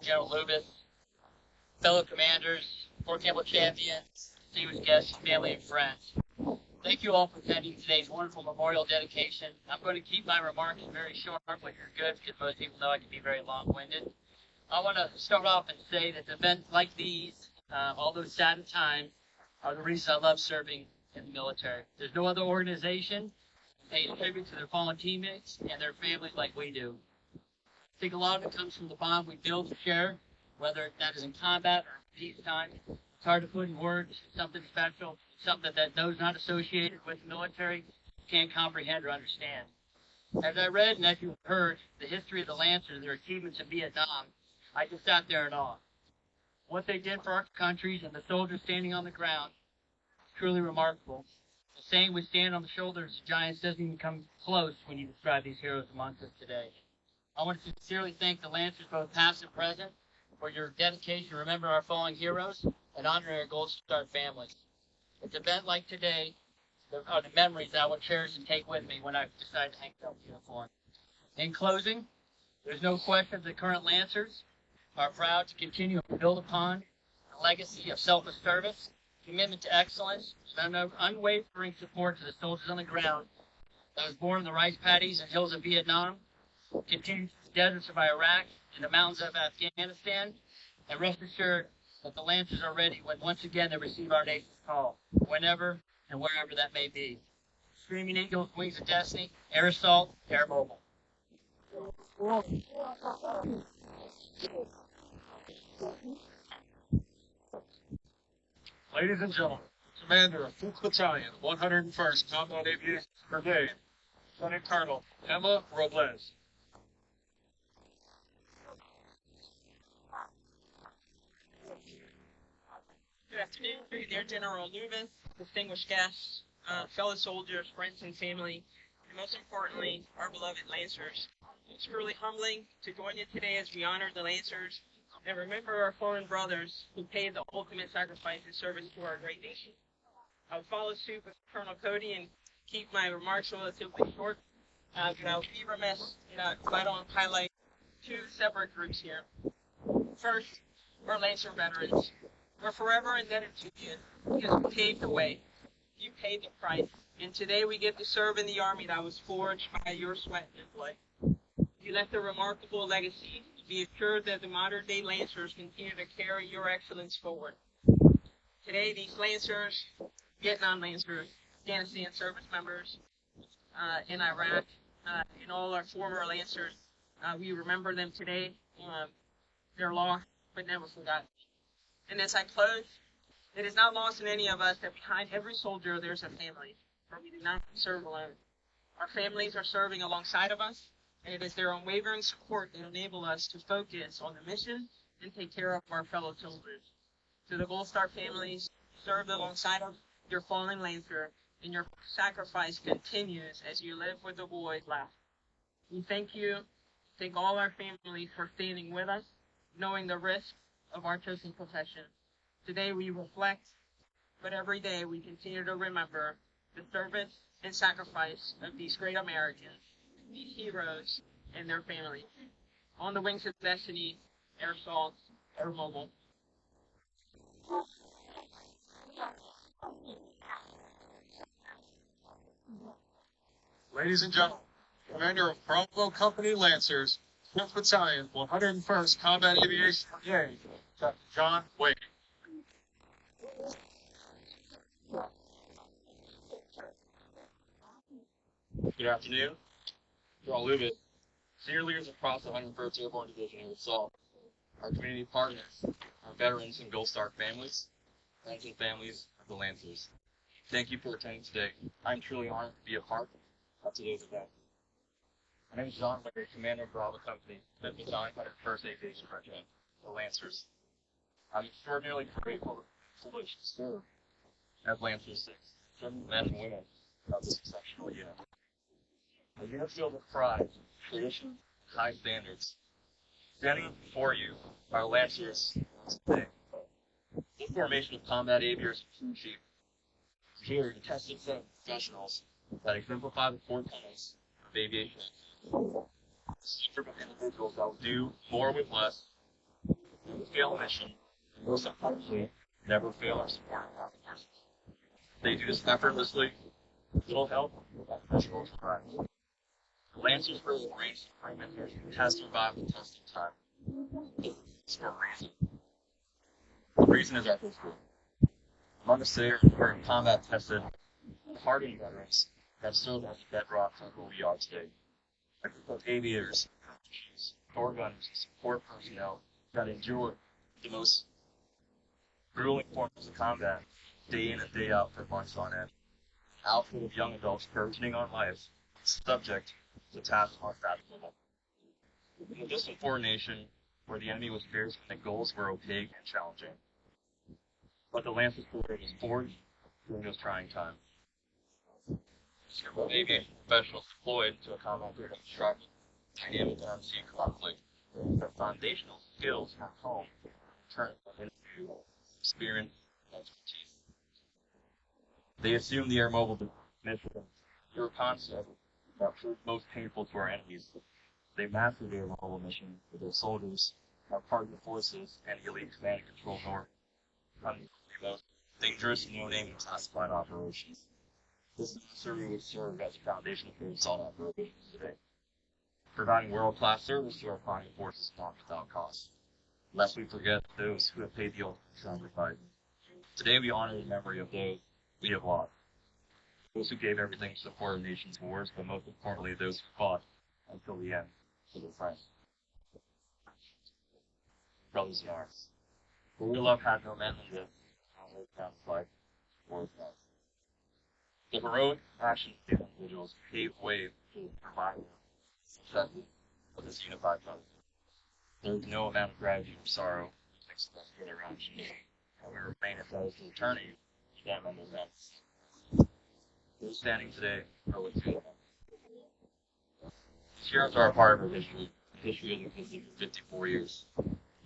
F: General Lubis, fellow commanders, Fort Campbell champions, distinguished guests, family, and friends. Thank you all for attending today's wonderful memorial dedication. I'm going to keep my remarks very short, but you're good because most people know I can be very long-winded. I want to start off and say that events like these, although sad at times, are the reason I love serving in the military. There's no other organization that pays tribute to their fallen teammates and their families like we do. I think a lot of it comes from the bond we build and share, whether that is in combat or peacetime. It's hard to put in words. It's something special, something that those not associated with the military can't comprehend or understand. As I read and as you heard the history of the Lancers and their achievements in Vietnam, I just sat there in awe. What they did for our countries and the soldiers standing on the ground is truly remarkable. The saying "we stand on the shoulders of giants" doesn't even come close when you describe these heroes amongst us today. I want to sincerely thank the Lancers, both past and present, for your dedication to remember our fallen heroes and honor our Gold Star families. It's an event like today are the memories that I will cherish and take with me when I decide to hang up the uniform. In closing, there's no question that current Lancers are proud to continue to build upon a legacy of selfless service, commitment to excellence, and unwavering support to the soldiers on the ground that was born in the rice paddies and hills of Vietnam, continued to the deserts of Iraq and the mountains of Afghanistan, and rest assured that the Lancers are ready when once again they receive our nation's call, whenever and wherever that may be. Screaming Eagles, Wings of Destiny, Air Assault, Air Mobile.
A: Ladies and gentlemen, Commander of 5th Battalion, 101st Combat Aviation Brigade, Lieutenant Colonel Emma Robles.
G: Good afternoon, Brigadier General Lubin, distinguished guests, fellow soldiers, friends, and family, and most importantly, our beloved Lancers. It's truly humbling to join you today as we honor the Lancers and remember our fallen brothers who paid the ultimate sacrifice in service to our great nation. I'll follow suit with Colonel Cody and keep my remarks relatively short, but I'll be remiss if I don't highlight two separate groups here. First, our Lancer veterans. We're forever indebted to you because you paved the way. You paid the price. And today we get to serve in the Army that was forged by your sweat and blood. You left a remarkable legacy. Be assured that the modern-day Lancers continue to carry your excellence forward. Today, these Lancers, Vietnam Lancers, Afghanistan service members in Iraq, and all our former Lancers, we remember them today. They're lost, but never forgotten. And as I close, it is not lost on any of us that behind every soldier there's a family, for we do not serve alone. Our families are serving alongside of us, and it is their unwavering support that enable us to focus on the mission and take care of our fellow soldiers. To the Gold Star families, served alongside of your fallen Lancer, and your sacrifice continues as you live with the boys left. We thank you, thank all our families for standing with us, knowing the risk of our chosen profession. Today we reflect, but every day we continue to remember the service and sacrifice of these great Americans, these heroes, and their families. On the Wings of Destiny, Air Assault, Air Mobile.
A: Ladies and gentlemen, Commander of Bravo Company Lancers, 5th Battalion, 101st Combat Aviation Brigade, Captain John Wade.
C: Good afternoon. General Lubin, senior leaders across the 101st Airborne Division of Assault, our community partners, our veterans and Gold Star families, friends and families of the Lancers. Thank you for attending today. I'm truly honored to be a part of today's event. My name is John Wade, Commander of Bravo Company, 5th Battalion, 101st Aviation Regiment, the Lancers. I'm extraordinarily grateful to serve as Lancers 6, serving men and women of this exceptional unit. A unit filled with pride, tradition, and high standards. Standing before you are Lancers today. The formation of combat aviators and crew chief. Here, the tested set of professionals that exemplify the four tenets of aviation. This is a group of individuals that will do more with less, never fail a mission, and most importantly, never fail our support of our forces. They do this effortlessly, with little help, without professional time. The Lancers were the great agreement has survived the testing time. It's for a reason. The reason is our history. Among us there who are combat tested, hardened veterans have served as the bedrock of who we are today. A group of aviators, door gunners, and support personnel that endure the most grueling forms of combat day in and day out for months on end. An outfit of young adults burgeoning on life, subject to task on battlefield. In a distant foreign nation where the enemy was fierce and the goals were opaque and challenging. But the Lancers was forged during those trying times. Several aviation professionals deployed to accomplish their construction, dynamic and unseen conflict. Their foundational skills at home turn into experience and expertise. They assumed the air mobile mission, your concept that proved most painful to our enemies. They mastered the air mobile mission with their soldiers, our partner forces, and elite command and control north, under the most dangerous no-name classified operations. This survey would serve as a foundation for assault operations today, providing world-class service to our fighting forces not without cost. Lest we forget those who have paid the ultimate sacrifice. Today we honor the memory of those we have lost. Those who gave everything to support our nation's wars, but most importantly, those who fought until the end for their friends. Brothers in arms. For real love had no man than this, and sounds like war sounds. The heroic actions of these individuals paved way for the survival and success of this unified country. There is no amount of gratitude or sorrow expressed for their actions, and we remain opposed to eternity to them and their events. Those standing today are with you. These heroes are a part of our history. The history has existed for 54 years.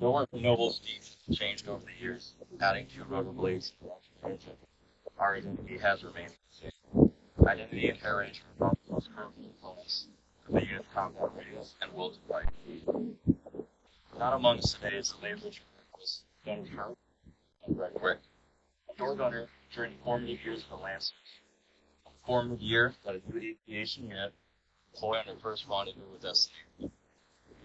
C: No one from noble deeds changed over the years, adding to rotor blades. Our identity has remained the same. Identity and heritage are both the most critical components of the unit's combat readiness and will to fight. Not among us today is the labor was Gunner Hurt and Red Quick. A door gunner during the formative years of the Lancers. A formative year that a new aviation unit deployed on their first rendezvous with destiny.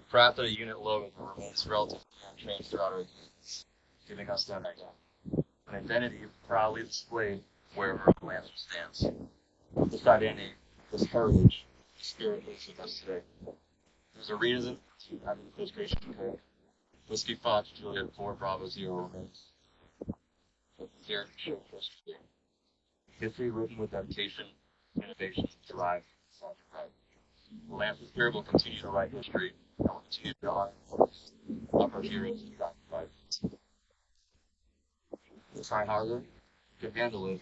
C: Proud that a unit logo remains relatively unchanged throughout our years, giving us that identity. An identity proudly displayed wherever the Lancer stands. This identity, this heritage, this spirit lives with us today. There's a reason to have the registration code. Whiskey Fox Juliet 4 Bravo 0 remains. Here to show history. History written with dedication, innovation, and drive. The Lancer Spirit will continue to write history and will continue to honor of our heroes and sacrifices. We'll try harder, you can handle it.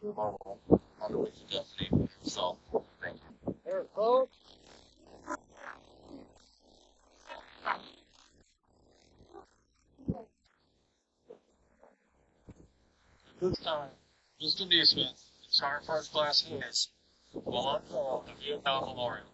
C: You're marvel on the way to destiny. So, thank you.
B: There, folks.
A: This time, Mr. Neesmith, Sergeant First Class Hayes, will unfold the Vietnam Memorial.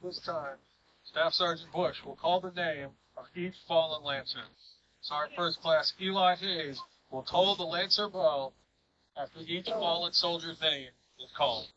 A: This time, Staff Sergeant Bush will call the name of each fallen Lancer. Sergeant First Class Eli Hayes will toll the Lancer bell after each fallen soldier's name is called.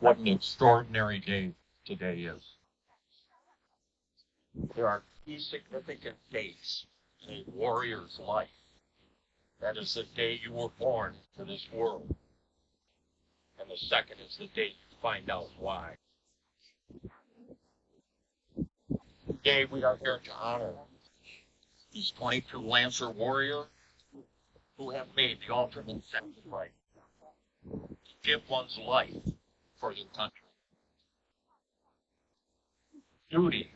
C: What an extraordinary day today is. There are three significant dates in a warrior's life. That is the day you were born to this world. And the second is the day you find out why. Today we are here to honor these 22 Lancer warriors who have made the ultimate sacrifice to give one's life for their country. Duty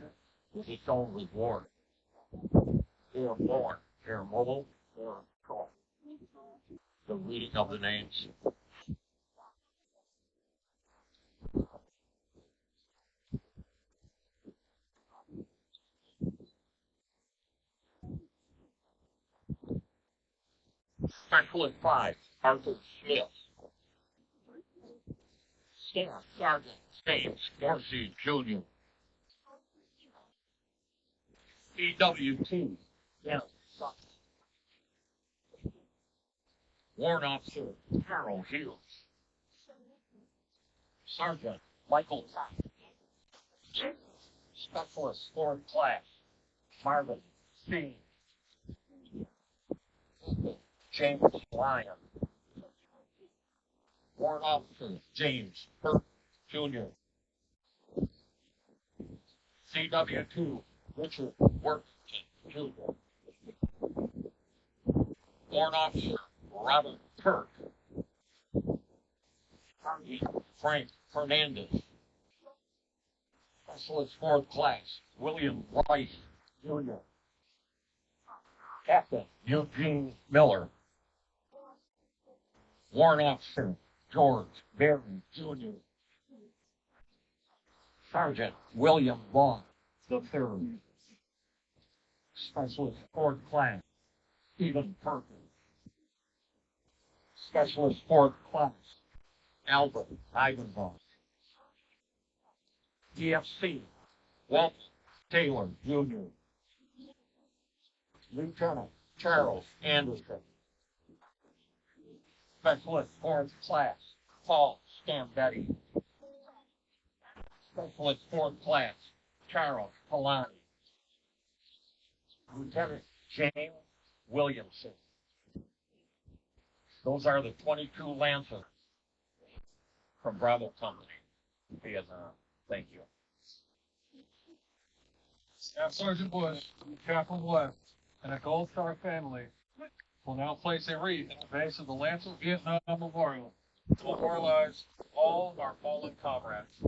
C: is its own reward. They are born, they are mobile, they are control. The reading of the names. Specialist 5, Arthur Smith. Staff Sergeant James Dorsey Jr. EWT, Dennis Sutton. Warrant Officer Harold Hughes. Sergeant Michael Todd. Specialist 4th Class Marvin C. James Lyon. Warrant Officer James Burke Jr. CW2 Richard Worthington Jr. Warrant Officer Robert Kirk. Frank Fernandez. Specialist 4th Class William Rice Jr. Captain Eugene Miller. Warrant Officer George Berry Jr. Sergeant William Vaughn III. Specialist 4th Class Stephen Perkins. Specialist 4th Class Albert Ivanhoe. EFC Walt Taylor Jr. Lieutenant Charles Anderson. Specialist 4th Class Paul Scambetti. Specialist 4th Class Charles Polani. Lieutenant James Williamson. Those are the 22 Lancers from Bravo Company, Vietnam. Thank you.
A: Staff Sergeant Bush, Chaplain West, and a Gold Star family will now place a wreath at the base of the Lancer Vietnam Memorial to memorialize all of our fallen comrades.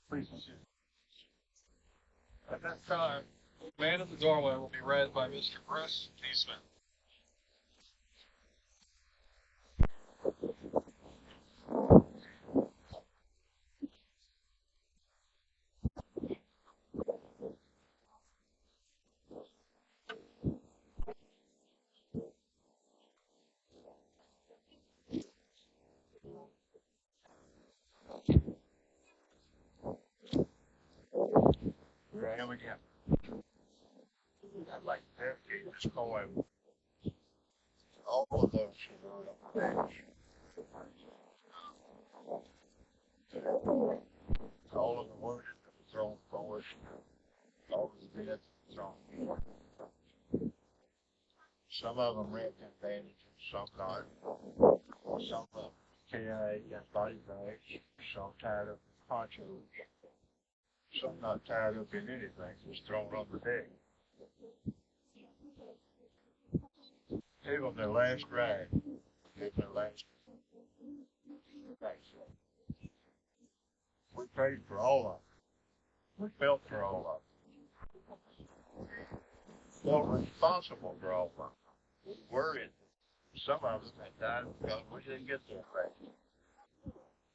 A: Please proceed. At that time, the man in the doorway will be read by Mr. Bruce Neesman.
D: Here I am again. I'd like to dedicate this poem all of those who were on the bench. All of the wounded that were thrown forward, all of the dead thrown. Some of them wrapped in bandages, some not. Some of them KIA and body bags, some tied up in ponchos, some not tied up in anything, just thrown on the deck. Gave them their last ride. Gave them their last ride. We prayed for all of them. We felt for all of them. Felt responsible for all of them. We worried. Some of them had died because we didn't get their back.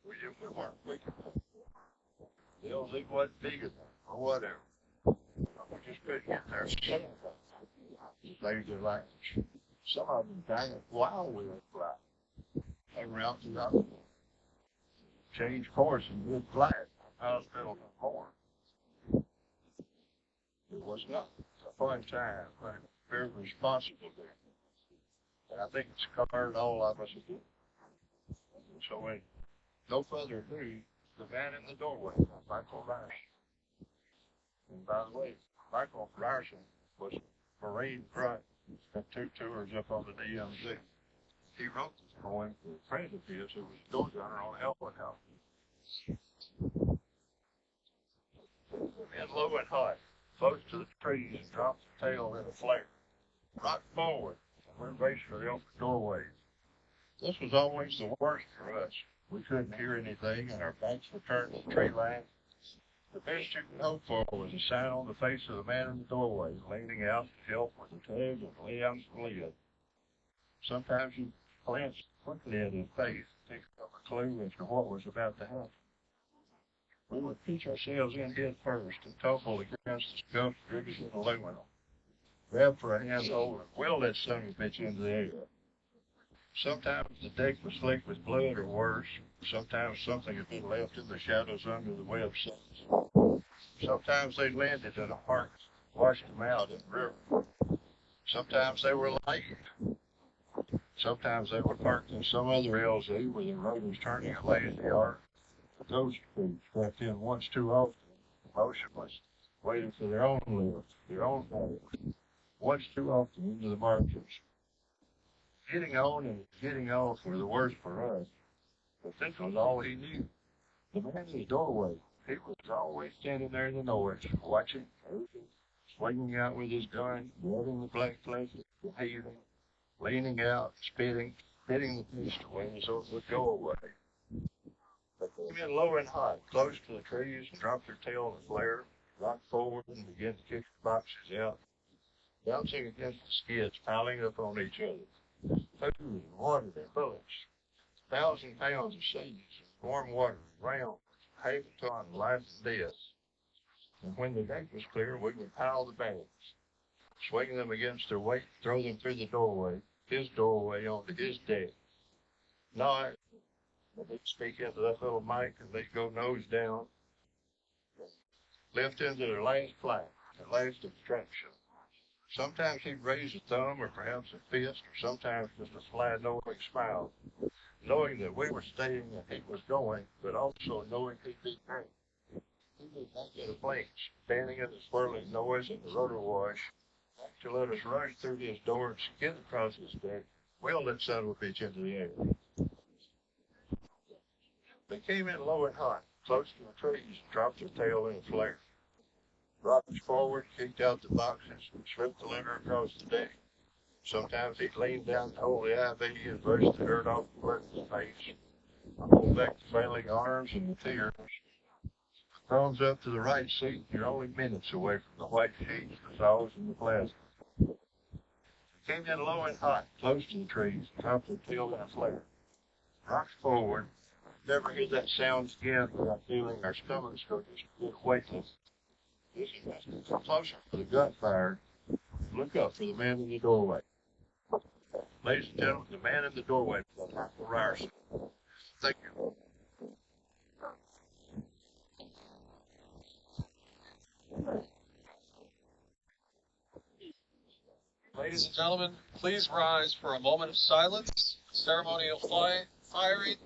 D: We weren't weak enough. The LZ wasn't big enough, or whatever. We just couldn't get there. Saved their lives. Some of them died while we were flying. They rounded up, changed course, and good flight. Hospital and more. It was not a fun time, but very responsible there. And I think it scarred all of us. So, with no further ado, the man in the doorway, Michael Ryerson. And by the way, Michael Ryerson was a Marine grunt. Got 2 tours up on the DMZ. He wrote this poem for a friend of his who was a door gunner on Airborne. And low and hot, close to the trees, and dropped the tail in a flare. Rocked forward, and we're braced for the open doorways. This was always the worst for us. We couldn't hear anything, and our backs were turned to the tree line. The best you could hope for was a sign on the face of the man in the doorway, leaning out to help with the tug and lay out the lid. Sometimes you glanced quickly at his face, picked up a clue as to what was about to happen. We would pitch ourselves in head first and topple against the scuffed riggers of aluminum. Grab for a handhold and will that son of a bitch into the air. Sometimes the deck was slick with blood or worse. Sometimes something had been left in the shadows under the web sets. Sometimes they landed in a park, washed them out in the river. Sometimes they were light. Sometimes they were parked in some other LZ with the rotors turning a lazy arc. Those crews strapped in once too often, motionless, waiting for their own lift, their own boat. Once too often into the markers. Getting on and getting off were the worst for us, but this was all he knew. The man in the doorway, he was always standing there in the noise, watching, swinging out with his gun, rubbing the black flankets, heaving, leaning out, spitting the pistol wings so it would go away. They came in low and hot, close to the trees, and dropped their tail in a flare, rocked forward and began to kick the boxes out, bouncing against the skids, piling up on each other. Food and water and bullets, 1,000 pounds of seeds, warm water, round, half a ton, life and death. And when the deck was clear, we would pile the bags, swing them against their weight, throw them through the doorway, his doorway onto his deck. Now, they'd speak into that little mic and they'd go nose down, lift into their last flight, their last extraction. Sometimes he'd raise a thumb or perhaps a fist, or sometimes just a sly knowing smile, knowing that we were staying and he was going, but also knowing he'd be back. He was back at a blink, standing in the swirling noise of the rotor wash, to let us rush through his door and skid across his deck, wheel that son of a bitch into the air. They came in low and hot, close to the trees, and dropped their tail in a flare. Rocked forward, kicked out the boxes, and slipped the lever across the deck. Sometimes he'd lean down to hold the IV and brush the dirt off the blood in his face. Hold back the failing arms and the tears. Thumbs up to the right seat, you're only minutes away from the white sheets, the saws, and the plasma. Came in low and hot, close to the trees, dropped their tail in a flare. Rocked forward, never hear that sound again without feeling our stomachs go just weightless. Come closer for the gunfire. Look up for the man in the doorway. Ladies and gentlemen, the man in the doorway, Michael Ryerson. Thank you.
A: Ladies and gentlemen, please rise for a moment of silence. Ceremonial firing,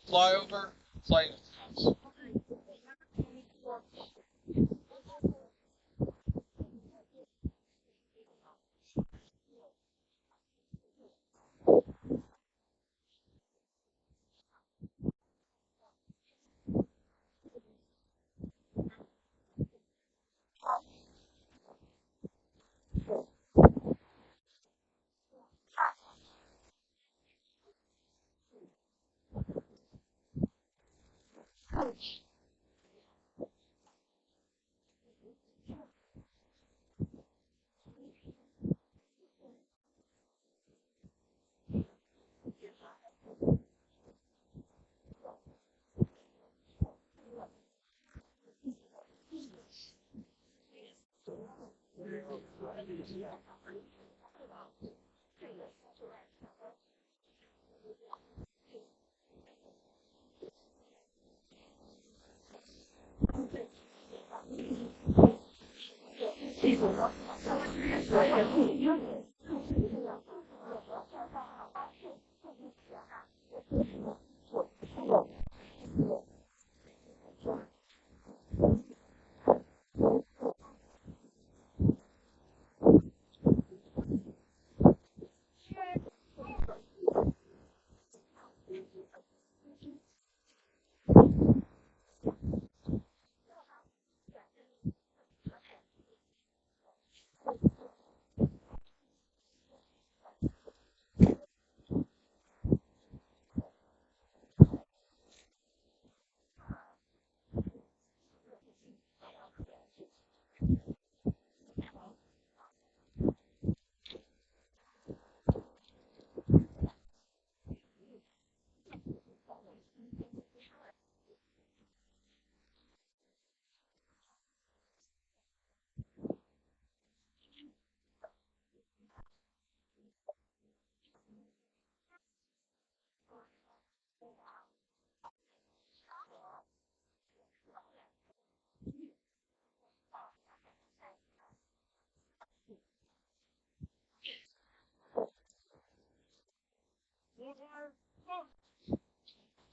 A: flyover, flight.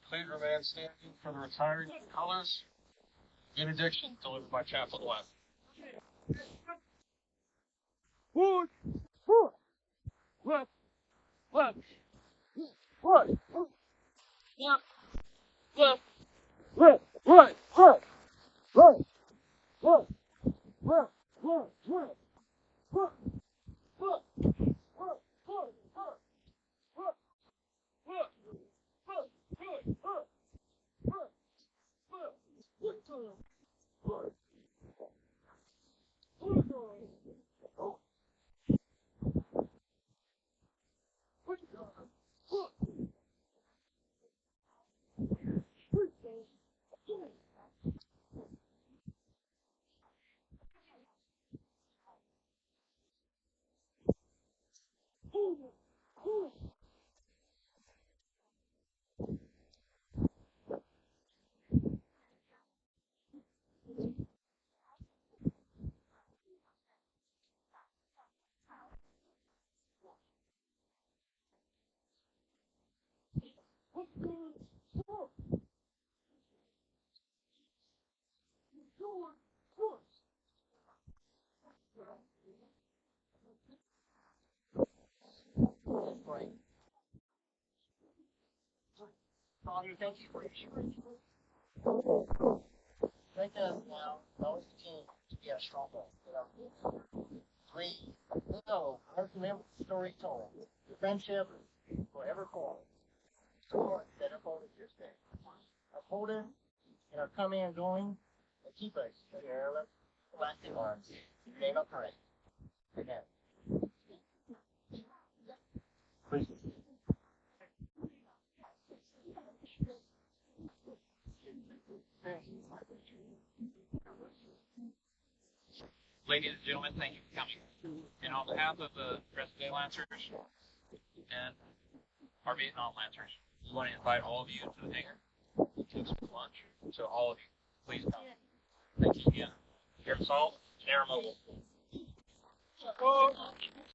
A: Please remain standing for the retiring colors. Benediction delivered by Chaplain West. Forward, forward, left, left, right, left, left, left, right, right, right, left, left, left, left, left, left,
B: Father, thank you for your strength. Strengthen us now, always continue to be our stronghold. We know our commitment to storytelling, the friendship forever core. Lord, that upholdeth this day. Uphold us in our coming and going, and keep us in your everlasting arms. In your name I pray. Amen. Please.
C: Ladies and gentlemen, thank you for coming. And on behalf of the rest of the Lancers and our Vietnam Lancers, we want to invite all of you to the hangar to take some lunch. So all of you, please come. Thank you again. Air Assault, Air Mobile.